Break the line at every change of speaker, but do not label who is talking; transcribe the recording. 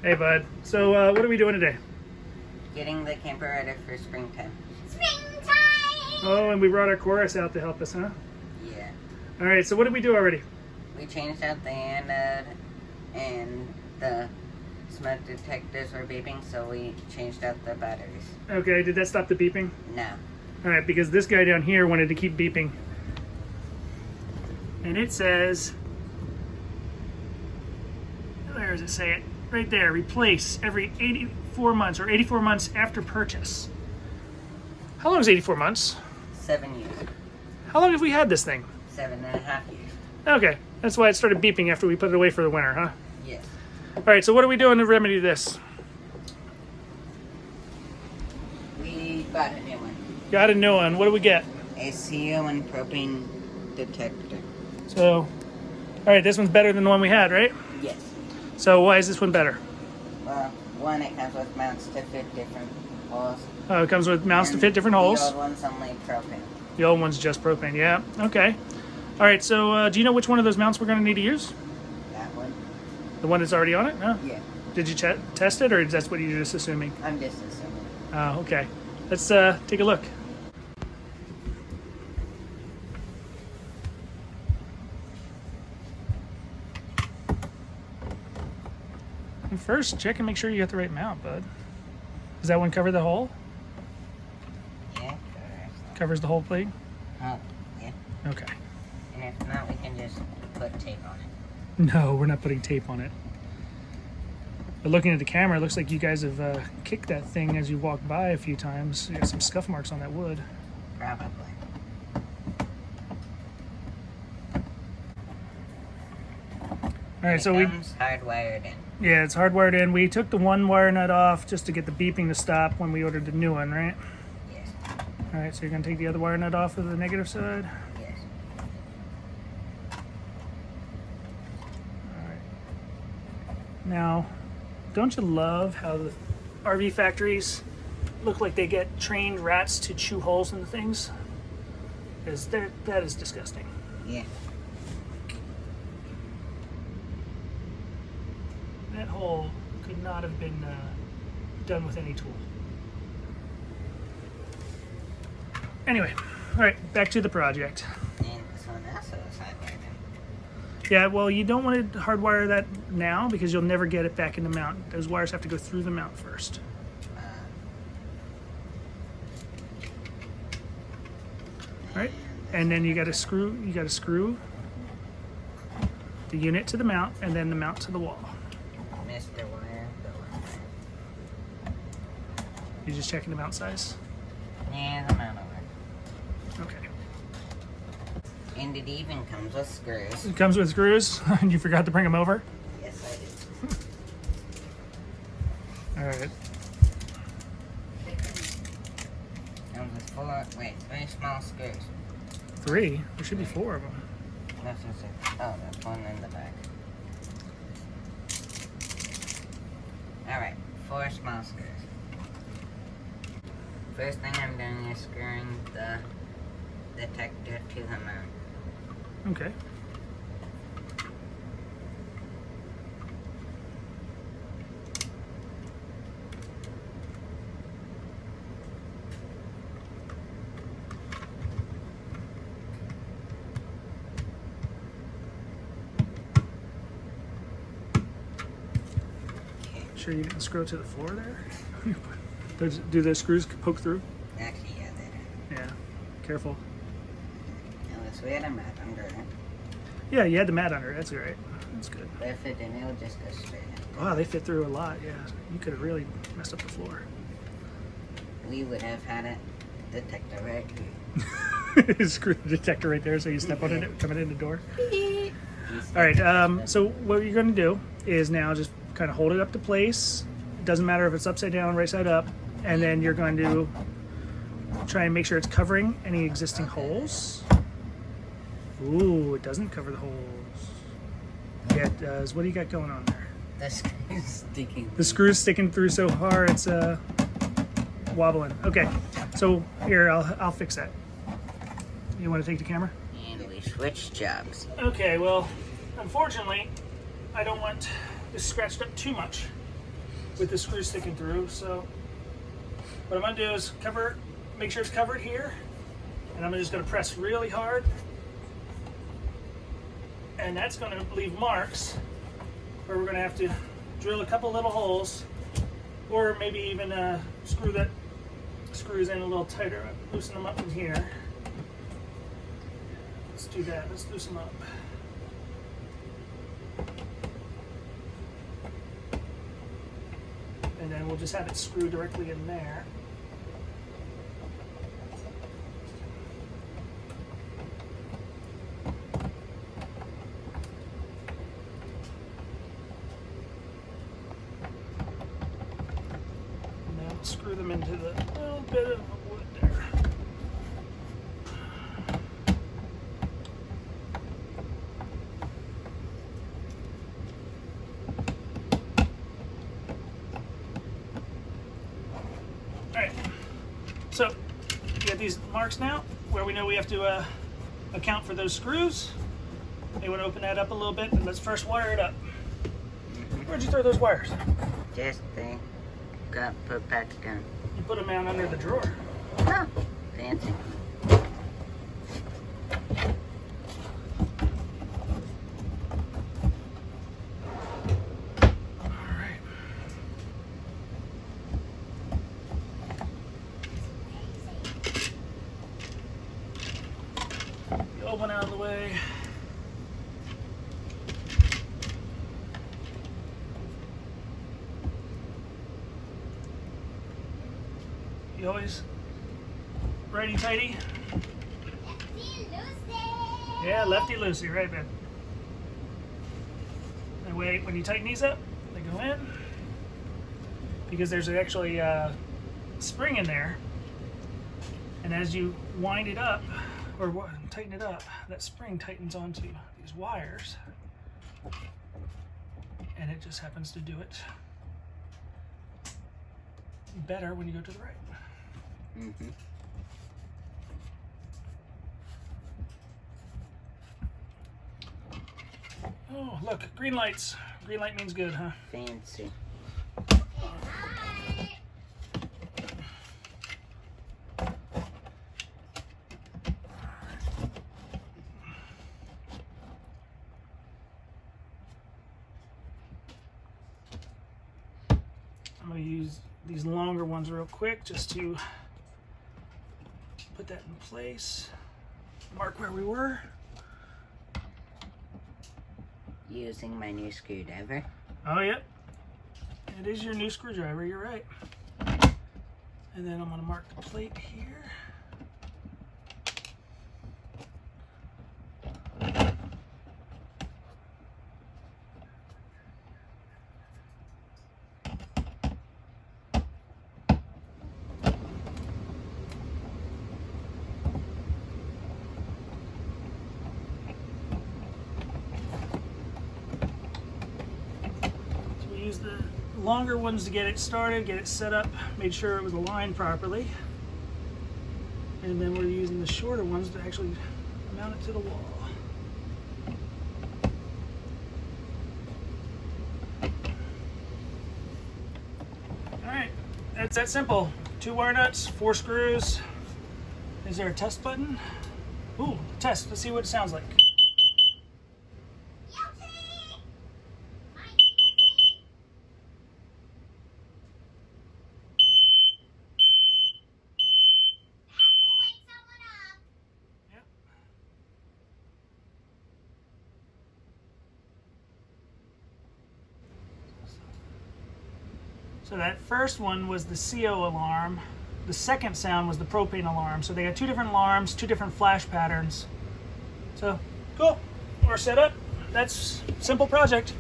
Hey, bud. So, what are we doing today?
Getting the camper ready for springtime.
Springtime!
Oh, and we brought our chorus out to help us, huh?
Yeah.
All right, so what did we do already?
We changed out the anode and the smoke detectors were beeping, so we changed out the batteries.
Okay, did that stop the beeping?
No.
All right, because this guy down here wanted to keep beeping. And it says, where does it say it? Right there, replace every 84 months or 84 months after purchase. How long is 84 months?
7 years.
How long have we had this thing?
7.5 years.
Okay, that's why it started beeping after we put it away for the winter, huh?
Yes.
All right, so what are we doing to remedy this?
We bought a new one.
Got a new one. What do we get?
A CO and propane detector.
So, all right, this one's better than the one we had, right?
Yes.
So why is this one better?
Well, one, it comes with mounts to fit different holes.
Oh, it comes with mounts to
And
fit different holes.
The old one's only propane.
The old one's just propane, yeah. Okay. All right, so do you know which one of those mounts we're going to need to use?
That one?
The one that's already on it? No?
Yeah.
Did you test it, or is that what you're just assuming?
I'm just assuming.
Oh, okay. Let's take a look. And first, check and make sure you got the right mount, bud. Does that one cover the hole?
Yeah, correct.
Covers the whole plate?
Oh, yeah.
Okay.
And if not, we can just put tape on it.
No, we're not putting tape on it. But looking at the camera, it looks like you guys have kicked that thing as you walked by a few times. You got some scuff marks on that wood.
Probably.
All right, so we...
Comes hardwired in.
Yeah, it's hardwired in. We took the one wire nut off just to get the beeping to stop when we ordered the new one, right?
Yes.
All right, so you're going to take the other wire nut off of the negative side.
Yes.
All right. Now, don't you love how the RV factories look like they get trained rats to chew holes in the things? Because that is disgusting.
Yeah.
That hole could not have been done with any tool. Anyway, all right, back to the project.
And this one also is hardwired in.
Yeah, well, you don't want to hardwire that now because you'll never get it back in the mount. Those wires have to go through the mount first. All right, and then you got to screw. You got to screw the unit to the mount, and then the mount to the wall.
Mr. Wire, the wire.
You're just checking the mount size.
Yeah, the mount over.
Okay.
And it even comes with screws.
It comes with screws, and you forgot to bring them over.
Yes, I did.
All right.
Comes with three small screws.
3. There should be 4 of them.
That's just it. Oh, there's one in the back. Alright, 4 small screws. First thing I'm doing is screwing the detector to the mount.
Okay. Sure you didn't screw it to the floor there? Do the screws poke through?
Actually, yeah, they do.
Yeah. Careful.
Unless we had a mat under it.
Yeah, you had the mat under it. That's all right. That's good.
But if it didn't, it would just go straight in.
Wow, they fit through a lot. Yeah. You could have really messed up the floor.
We would have had a detector right here.
Screw the detector right there so you step on it coming in the door.
You
All right, so what you're going to do is now just kind of hold it up to place. It doesn't matter if it's upside down, right side up. And then you're going to try and make sure it's covering any existing holes. Ooh, it doesn't cover the holes. Yeah, it does. What do you got going on there?
The screw's sticking.
The screw's sticking through so hard it's wobbling. Okay, so here, I'll fix that. You want to take the camera?
And we switched jobs.
Okay, well, unfortunately, I don't want this scratched up too much. with the screw sticking through. So what I'm gonna do is make sure it's covered here, and I'm just gonna press really hard, and that's gonna leave marks where we're gonna have to drill a couple little holes, or maybe even screw that screws in a little tighter, loosen them up in here. Let's do that, let's loosen them up. And then we'll just have it screw directly in there. And then we'll screw them into the little bit of wood there. So, you got these marks now where we know we have to account for those screws. You want to open that up a little bit, and let's first wire it up. Where'd you throw those wires?
Just they got put back down.
You put them down under the drawer.
Oh, fancy. One out of the way. You always righty tighty? Yeah, lefty loosey, right, man. That way, when you tighten these up, they go in. Because there's actually a spring in there. And as you wind it up, or tighten it up, that spring tightens onto these wires, and it just happens to do it better when you go to the right. Mm-hmm.
Oh, look, green lights. Green light means good, huh?
Fancy.
I'm going to use these longer ones real quick just to put that in place. Mark where we were.
Using my new screwdriver.
Oh, yep. It is your new screwdriver, you're right. And then I'm going to mark the plate here. Use the longer ones to get it started, get it set up, made sure it was aligned properly. And then we're using the shorter ones to actually mount it to the wall. Alright, that's that simple. 2 wire nuts, 4 screws. Is there a test button? Ooh, test, let's see what it sounds like. So that first one was the CO alarm. The second sound was the propane alarm. So they got 2 different alarms, 2 different flash patterns. So, cool. We're set up. That's a simple project.